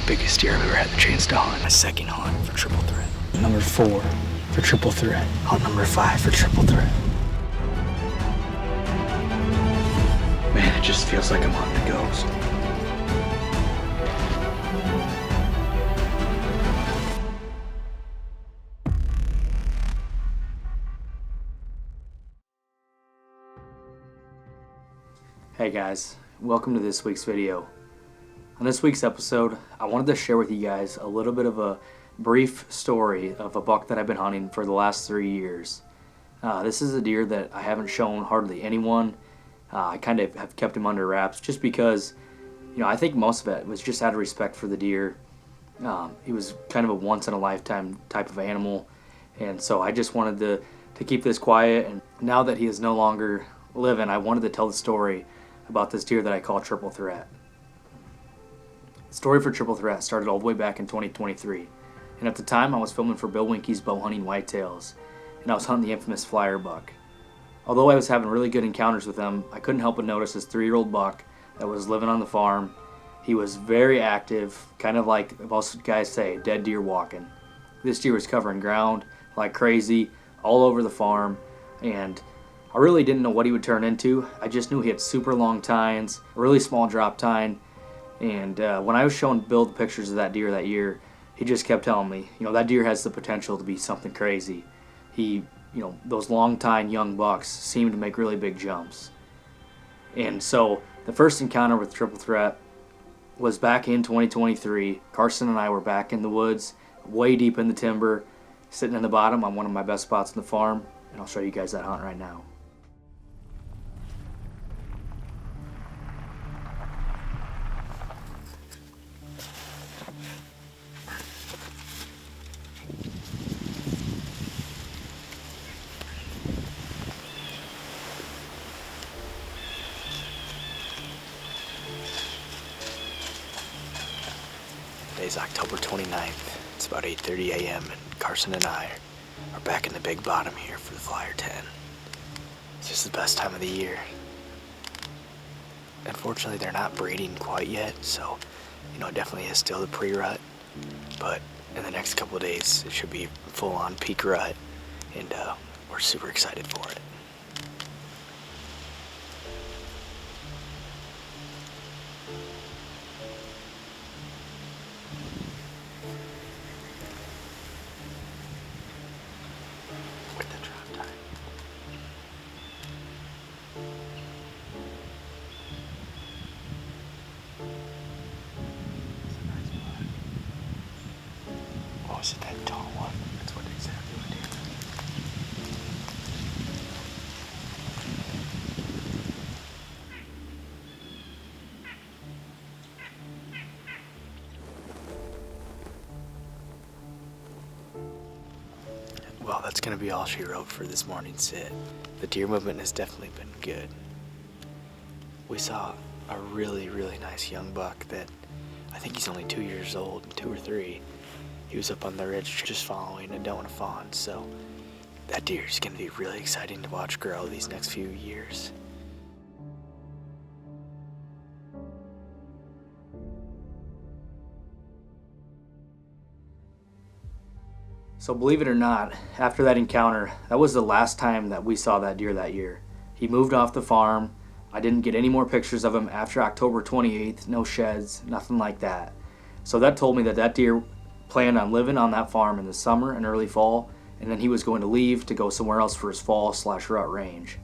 biggest deer I've ever had the chance to hunt. My second hunt for triple threat. Number 4 for triple threat. Hunt number 5 for triple threat. Man, it just feels like I'm hunting a ghost. Hey guys, welcome to this week's video. On this week's episode, I wanted to share with you guys a little bit of a brief story of a buck that I've been hunting for the last 3 years. This is a deer that I haven't shown hardly anyone. I kind of have kept him under wraps just because, I think most of it was just out of respect for the deer. He was kind of a once-in-a-lifetime type of animal, and so I just wanted to keep this quiet. And now that he is no longer living, I wanted to tell the story about this deer that I call Triple Threat. The story for Triple Threat started all the way back in 2023, and at the time I was filming for Bill Winke's bow hunting whitetails, and I was hunting the infamous flyer buck. Although I was having really good encounters with him, I couldn't help but notice this 3-year-old buck that was living on the farm. He was very active, kind of like most guys say, dead deer walking. This deer was covering ground like crazy all over the farm, and I really didn't know what he would turn into. I just knew he had super long tines, a really small drop tine, and when I was showing Bill the pictures of that deer that year, he just kept telling me, that deer has the potential to be something crazy. Those long tine young bucks seem to make really big jumps. And so the first encounter with Triple Threat was back in 2023. Carson and I were back in the woods, way deep in the timber, sitting in the bottom on one of my best spots in the farm, and I'll show you guys that hunt right now. Today's October 29th. It's about 8:30 a.m. and Carson and I are back in the big bottom here for the Flyer 10. It's just the best time of the year. Unfortunately, they're not breeding quite yet, so it definitely is still the pre-rut. But in the next couple of days, it should be full-on peak rut, and we're super excited for it. Oh, is it that tall one? That's what exactly what it is. Well, that's going to be all she wrote for this morning's sit. The deer movement has definitely been good. We saw a really, really nice young buck that I think he's only 2 years old, 2 or 3. He was up on the ridge just following a doe and a fawn, so that deer is going to be really exciting to watch grow these next few years. So believe it or not, after that encounter, that was the last time that we saw that deer that year. He moved off the farm. I didn't get any more pictures of him after October 28th, no sheds, nothing like that. So that told me that that deer planned on living on that farm in the summer and early fall, and then he was going to leave to go somewhere else for his fall/rut range.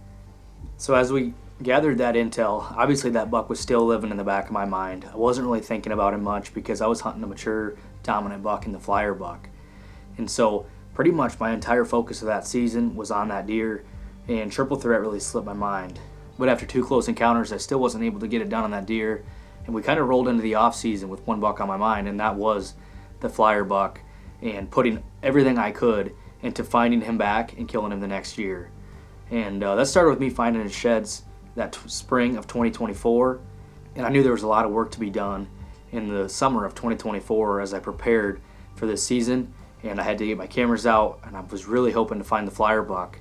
So as we gathered that intel, obviously that buck was still living in the back of my mind. I wasn't really thinking about him much because I was hunting a mature, dominant buck in the flyer buck. And so pretty much my entire focus of that season was on that deer, and Triple Threat really slipped my mind. But after 2 close encounters, I still wasn't able to get it done on that deer, and we kind of rolled into the off season with one buck on my mind, and that was the flyer buck, and putting everything I could into finding him back and killing him the next year. And that started with me finding his sheds that spring of 2024, and I knew there was a lot of work to be done in the summer of 2024 as I prepared for this season, and I had to get my cameras out, and I was really hoping to find the flyer buck.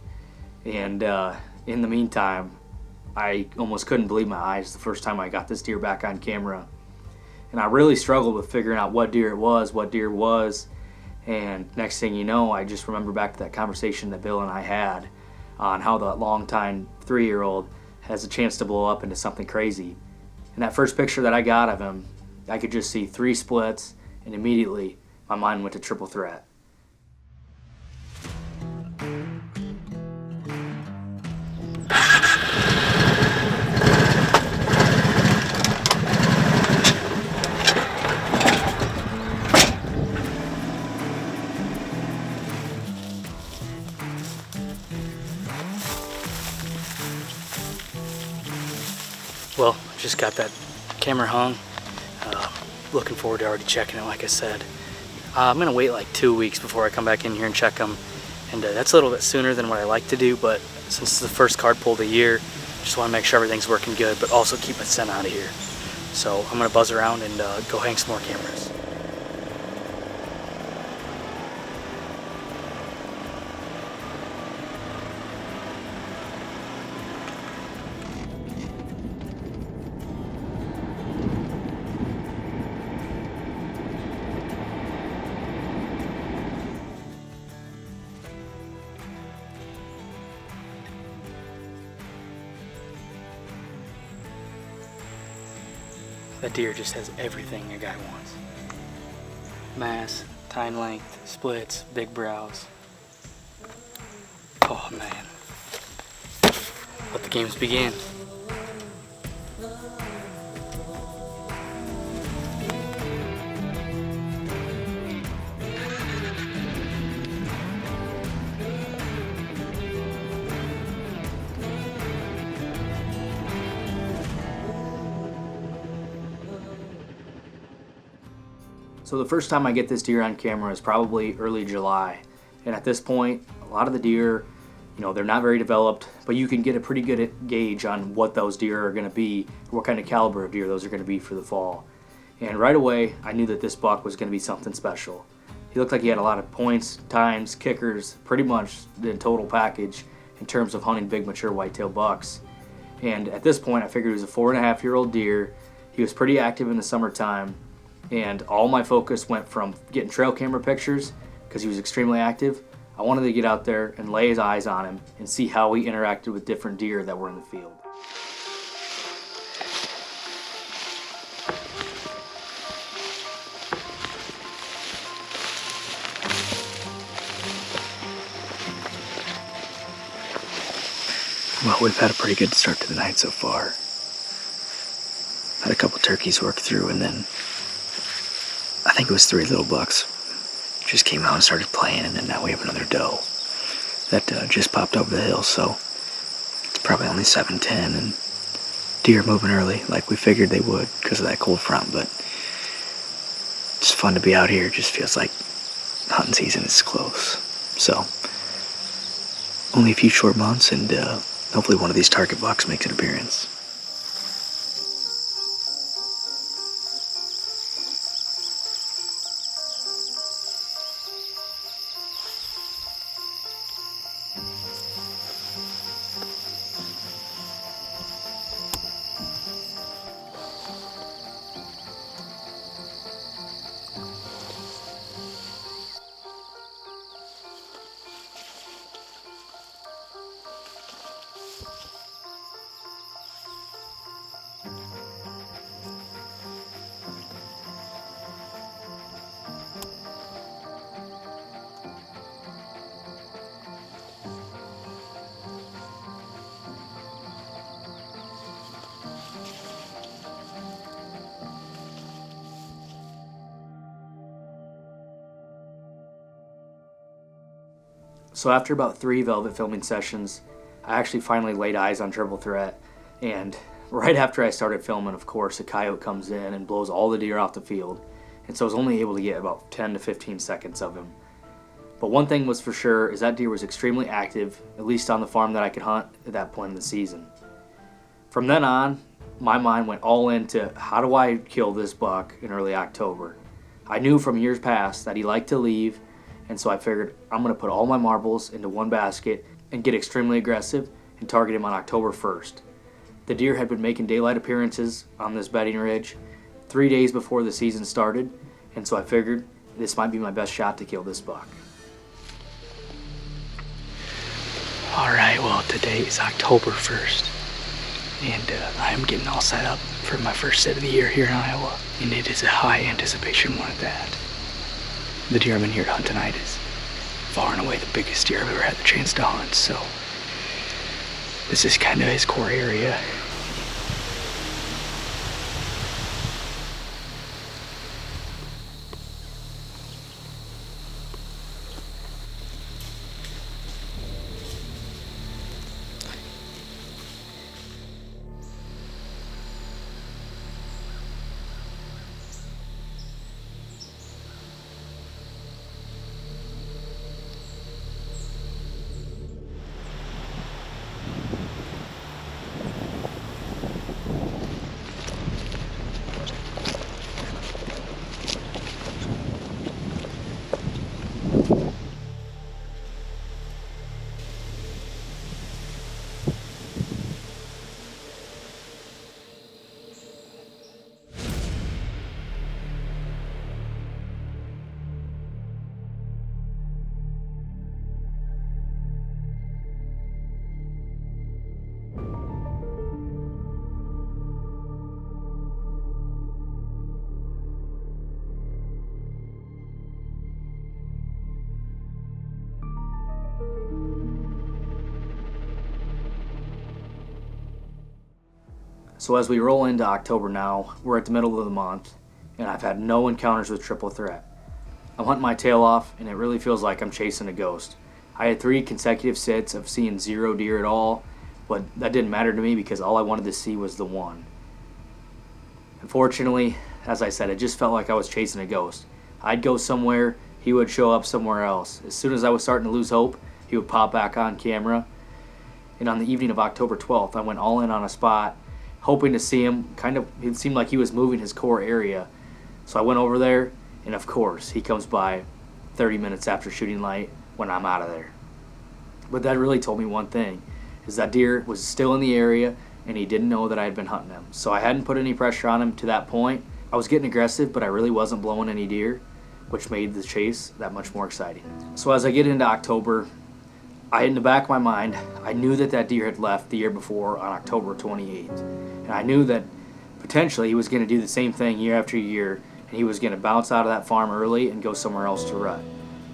And in the meantime, I almost couldn't believe my eyes the first time I got this deer back on camera. And I really struggled with figuring out what deer it was, and next thing you know, I just remember back to that conversation that Bill and I had on how the longtime 3-year-old has a chance to blow up into something crazy. And that first picture that I got of him, I could just see 3 splits, and immediately my mind went to triple threat. Well, just got that camera hung. Looking forward to already checking it, like I said. I'm gonna wait like 2 weeks before I come back in here and check them. And that's a little bit sooner than what I like to do, but since it's the first card pull of the year, just wanna make sure everything's working good, but also keep my scent out of here. So I'm gonna buzz around and go hang some more cameras. That deer just has everything a guy wants. Mass, tine length, splits, big brows. Oh man. Let the games begin. So the first time I get this deer on camera is probably early July. And at this point, a lot of the deer, they're not very developed, but you can get a pretty good gauge on what those deer are going to be, what kind of caliber of deer those are going to be for the fall. And right away, I knew that this buck was going to be something special. He looked like he had a lot of points, tines, kickers, pretty much the total package in terms of hunting big mature whitetail bucks. And at this point, I figured he was a 4.5-year-old deer. He was pretty active in the summertime. And all my focus went from getting trail camera pictures, because he was extremely active. I wanted to get out there and lay his eyes on him and see how he interacted with different deer that were in the field. Well, we've had a pretty good start to the night so far. Had a couple turkeys work through, and then I think it was 3 little bucks just came out and started playing, and then now we have another doe that just popped over the hill, so it's probably only 7:10, and deer moving early like we figured they would because of that cold front. But it's fun to be out here. It just feels like hunting season is close. So only a few short months, and hopefully one of these target bucks makes an appearance. So after about 3 velvet filming sessions, I actually finally laid eyes on triple threat, and right after I started filming, of course, a coyote comes in and blows all the deer off the field, and so I was only able to get about 10 to 15 seconds of him. But one thing was for sure is that deer was extremely active, at least on the farm that I could hunt at that point in the season. From then on, my mind went all into how do I kill this buck in early October. I knew from years past that he liked to leave, and so I figured I'm going to put all my marbles into one basket and get extremely aggressive and target him on October 1st. The deer had been making daylight appearances on this bedding ridge 3 days before the season started, and so I figured this might be my best shot to kill this buck. Alright, well today is October 1st, and I am getting all set up for my first sit of the year here in Iowa, and it is a high anticipation one at that. The deer I'm in here to hunt tonight is far and away the biggest deer I've ever had the chance to hunt, so this is kind of his core area. So as we roll into October now, we're at the middle of the month, and I've had no encounters with triple threat. I'm hunting my tail off, and it really feels like I'm chasing a ghost. I had 3 consecutive sits of seeing 0 deer at all, but that didn't matter to me because all I wanted to see was the one. Unfortunately, as I said, it just felt like I was chasing a ghost. I'd go somewhere, he would show up somewhere else. As soon as I was starting to lose hope, he would pop back on camera. And on the evening of October 12th, I went all in on a spot, hoping to see him. It seemed like he was moving his core area. So I went over there, and of course, he comes by 30 minutes after shooting light when I'm out of there. But that really told me one thing, is that deer was still in the area, and he didn't know that I had been hunting him. So I hadn't put any pressure on him to that point. I was getting aggressive, but I really wasn't blowing any deer, which made the chase that much more exciting. So as I get into October, in the back of my mind, I knew that deer had left the year before on October 28th. And I knew that potentially he was going to do the same thing year after year, and he was going to bounce out of that farm early and go somewhere else to rut.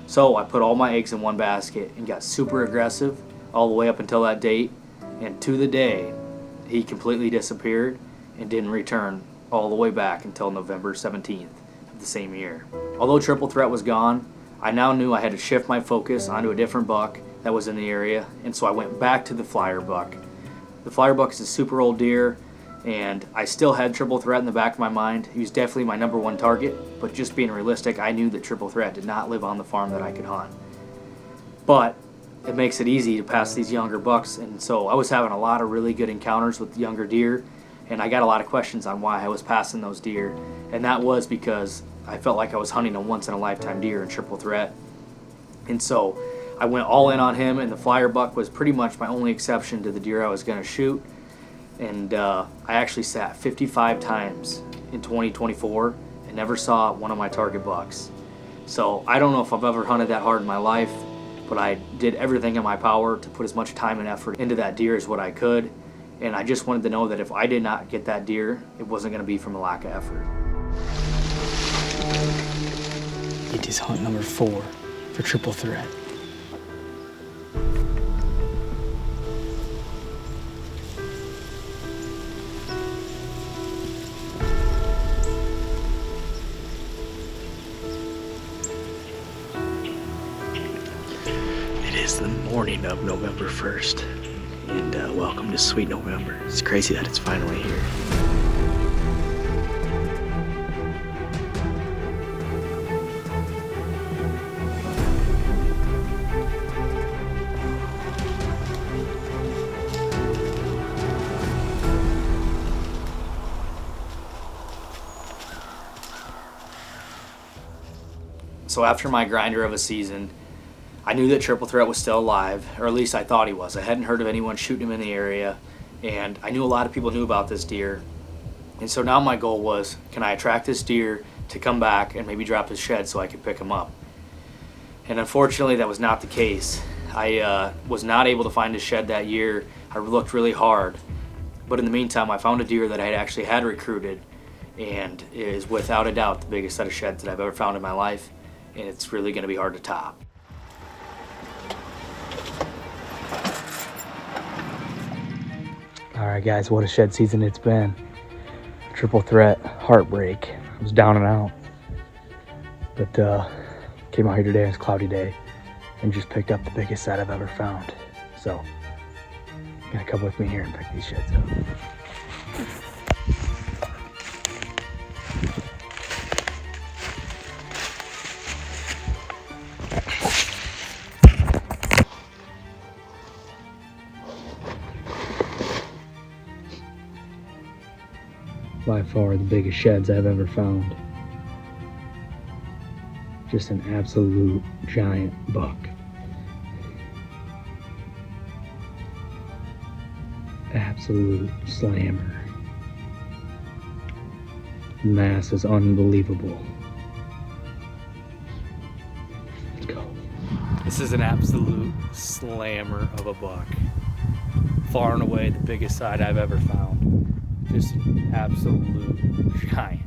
So I put all my eggs in one basket and got super aggressive all the way up until that date, and to the day, he completely disappeared and didn't return all the way back until November 17th of the same year. Although triple threat was gone, I now knew I had to shift my focus onto a different buck that was in the area, and so I went back to the flyer buck. The flyer buck is a super old deer, and I still had triple threat in the back of my mind. He was definitely my number 1 target, but just being realistic, I knew that triple threat did not live on the farm that I could hunt. But it makes it easy to pass these younger bucks, and so I was having a lot of really good encounters with younger deer, and I got a lot of questions on why I was passing those deer, and that was because I felt like I was hunting a once-in-a-lifetime deer in triple threat. And so I went all in on him, and the flyer buck was pretty much my only exception to the deer I was going to shoot. And I actually sat 55 times in 2024 and never saw one of my target bucks. So I don't know if I've ever hunted that hard in my life, but I did everything in my power to put as much time and effort into that deer as what I could. And I just wanted to know that if I did not get that deer, it wasn't going to be from a lack of effort. It is hunt number 4 for triple threat. It is the morning of November 1st, and welcome to sweet November. It's crazy that it's finally here. So after my grinder of a season, I knew that triple threat was still alive, or at least I thought he was. I hadn't heard of anyone shooting him in the area, and I knew a lot of people knew about this deer. And so now my goal was, can I attract this deer to come back and maybe drop his shed so I could pick him up? And unfortunately, that was not the case. I was not able to find his shed that year. I looked really hard. But in the meantime, I found a deer that I actually had recruited, and is without a doubt the biggest set of sheds that I've ever found in my life, and it's really going to be hard to top. All right, guys, what a shed season it's been. Triple threat, heartbreak. I was down and out. But came out here today, it was a cloudy day, and just picked up the biggest set I've ever found. So, you're gonna come with me here and pick these sheds up. By far the biggest sheds I've ever found. Just an absolute giant buck. Absolute slammer. Mass is unbelievable. Let's go. This is an absolute slammer of a buck. Far and away the biggest side I've ever found. Just an absolute giant.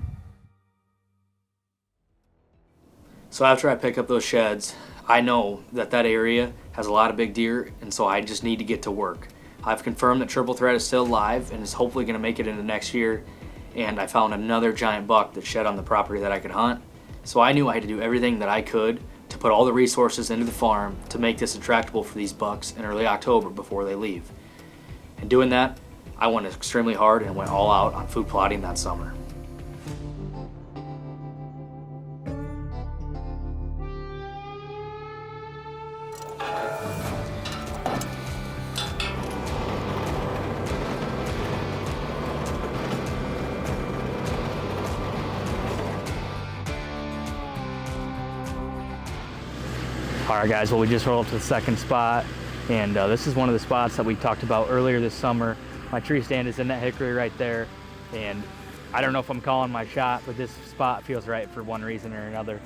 So after I pick up those sheds, I know that that area has a lot of big deer, and so I just need to get to work. I've confirmed that Triple Threat is still alive and is hopefully going to make it into next year, and I found another giant buck that shed on the property that I could hunt. So I knew I had to do everything that I could to put all the resources into the farm to make this attractable for these bucks in early October before they leave. And doing that, I went extremely hard and went all out on food plotting that summer. All right, guys, well, we just rolled up to the second spot, and this is one of the spots that we talked about earlier this summer. My tree stand is in that hickory right there, and I don't know if I'm calling my shot, but this spot feels right for one reason or another.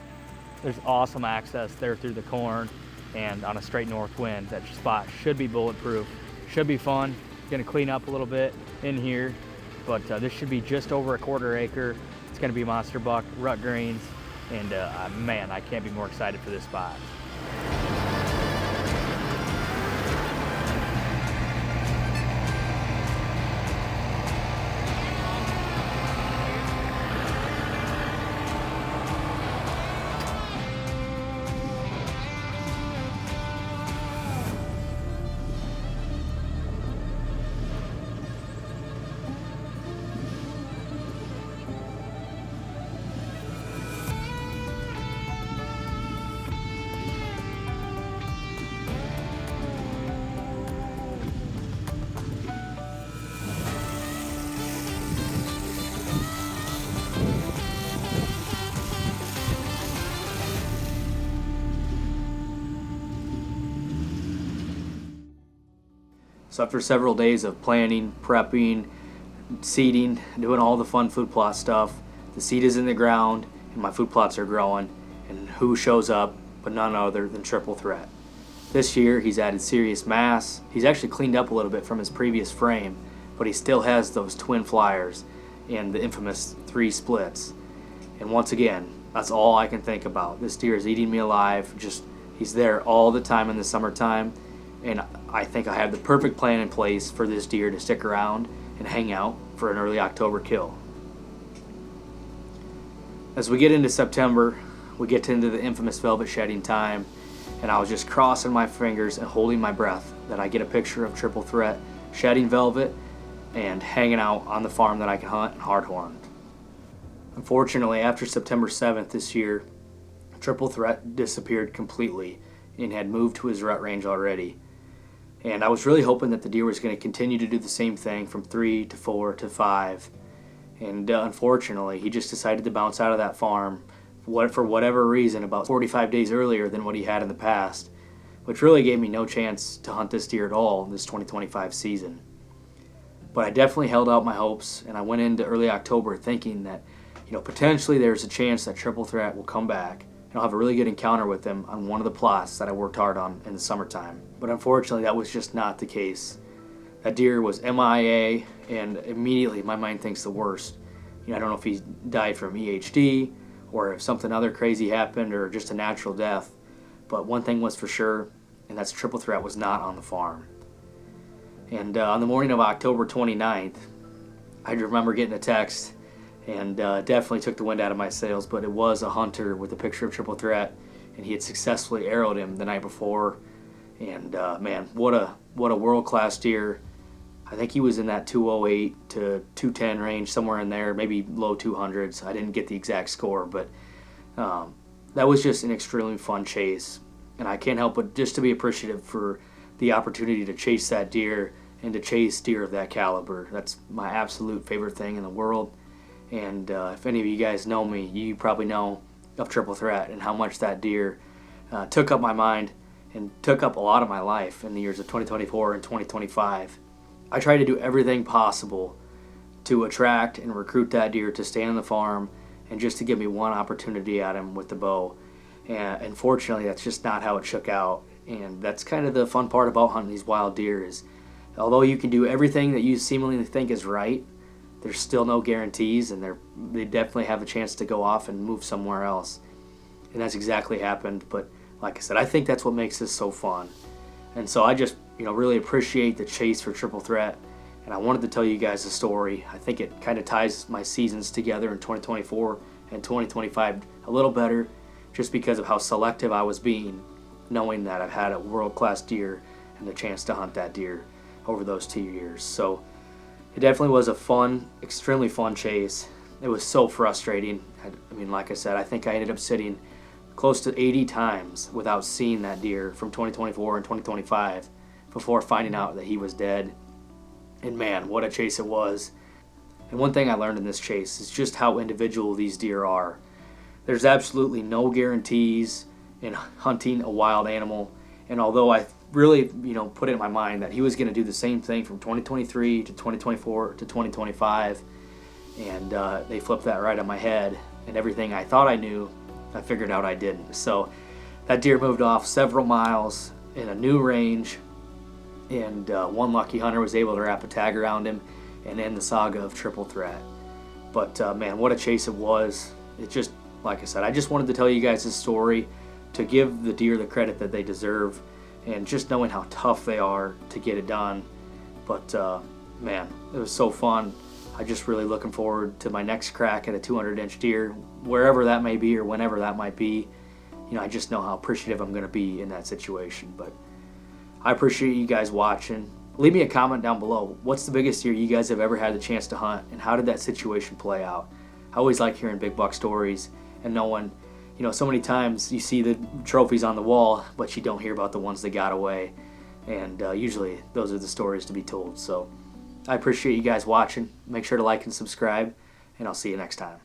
There's awesome access there through the corn, and on a straight north wind, that spot should be bulletproof. Should be fun. Gonna clean up a little bit in here, but this should be just over a 1/4 acre. It's gonna be monster buck, rut greens, and man, I can't be more excited for this spot. So after several days of planning, prepping, seeding, doing all the fun food plot stuff, the seed is in the ground and my food plots are growing, and who shows up but none other than Triple Threat. This year he's added serious mass. He's actually cleaned up a little bit from his previous frame, but he still has those twin flyers and the infamous 3 splits. And once again, that's all I can think about. This deer is eating me alive. He's there all the time in the summertime. And I think I have the perfect plan in place for this deer to stick around and hang out for an early October kill. As we get into September, we get into the infamous velvet shedding time, and I was just crossing my fingers and holding my breath that I get a picture of Triple Threat shedding velvet and hanging out on the farm that I can hunt and hardhorn. Unfortunately, after September 7th this year, Triple Threat disappeared completely and had moved to his rut range already. And I was really hoping that the deer was going to continue to do the same thing from 3 to 4 to 5. And unfortunately, he just decided to bounce out of that farm for whatever reason about 45 days earlier than what he had in the past, which really gave me no chance to hunt this deer at all this 2025 season. But I definitely held out my hopes, and I went into early October thinking that, potentially there's a chance that Triple Threat will come back and I'll have a really good encounter with him on one of the plots that I worked hard on in the summertime. But unfortunately, that was just not the case. That deer was MIA, and immediately my mind thinks the worst. I don't know if he died from EHD or if something other crazy happened or just a natural death. But one thing was for sure, and that's Triple Threat was not on the farm. And on the morning of October 29th, I remember getting a text, and definitely took the wind out of my sails, but it was a hunter with a picture of Triple Threat, and he had successfully arrowed him the night before. And man, what a world-class deer. I think he was in that 208 to 210 range, somewhere in there, maybe low 200s. I didn't get the exact score, but that was just an extremely fun chase. And I can't help but just to be appreciative for the opportunity to chase that deer and to chase deer of that caliber. That's my absolute favorite thing in the world. And if any of you guys know me, you probably know of Triple Threat and how much that deer took up my mind and took up a lot of my life in the years of 2024 and 2025. I tried to do everything possible to attract and recruit that deer to stay on the farm and just to give me one opportunity at him with the bow. And unfortunately, that's just not how it shook out. And that's kind of the fun part about hunting these wild deer is, although you can do everything that you seemingly think is right, there's still no guarantees, and they definitely have a chance to go off and move somewhere else. And that's exactly happened. But like I said, I think that's what makes this so fun. And so I just really appreciate the chase for Triple Threat, and I wanted to tell you guys the story. I think it kind of ties my seasons together in 2024 and 2025 a little better, just because of how selective I was being, knowing that I've had a world-class deer and the chance to hunt that deer over those 2 years. So it definitely was a fun, extremely fun chase. It was so frustrating. I mean, like I said, I think I ended up sitting close to 80 times without seeing that deer from 2024 and 2025 before finding out that he was dead. And man, what a chase it was. And one thing I learned in this chase is just how individual these deer are. There's absolutely no guarantees in hunting a wild animal. And although I really, put it in my mind that he was going to do the same thing from 2023 to 2024 to 2025, and they flipped that right on my head, and everything I thought I knew, I figured out I didn't. So that deer moved off several miles in a new range, and one lucky hunter was able to wrap a tag around him and end the saga of Triple Threat. But man, what a chase it was. It just, like I said, I just wanted to tell you guys this story to give the deer the credit that they deserve, and just knowing how tough they are to get it done. But man, it was so fun. I'm just really looking forward to my next crack at a 200-inch deer, wherever that may be or whenever that might be. I just know how appreciative I'm going to be in that situation. But I appreciate you guys watching. Leave me a comment down below. What's the biggest deer you guys have ever had the chance to hunt, and how did that situation play out? I always like hearing big buck stories and knowing, so many times you see the trophies on the wall, but you don't hear about the ones that got away. And usually those are the stories to be told. So I appreciate you guys watching. Make sure to like and subscribe, and I'll see you next time.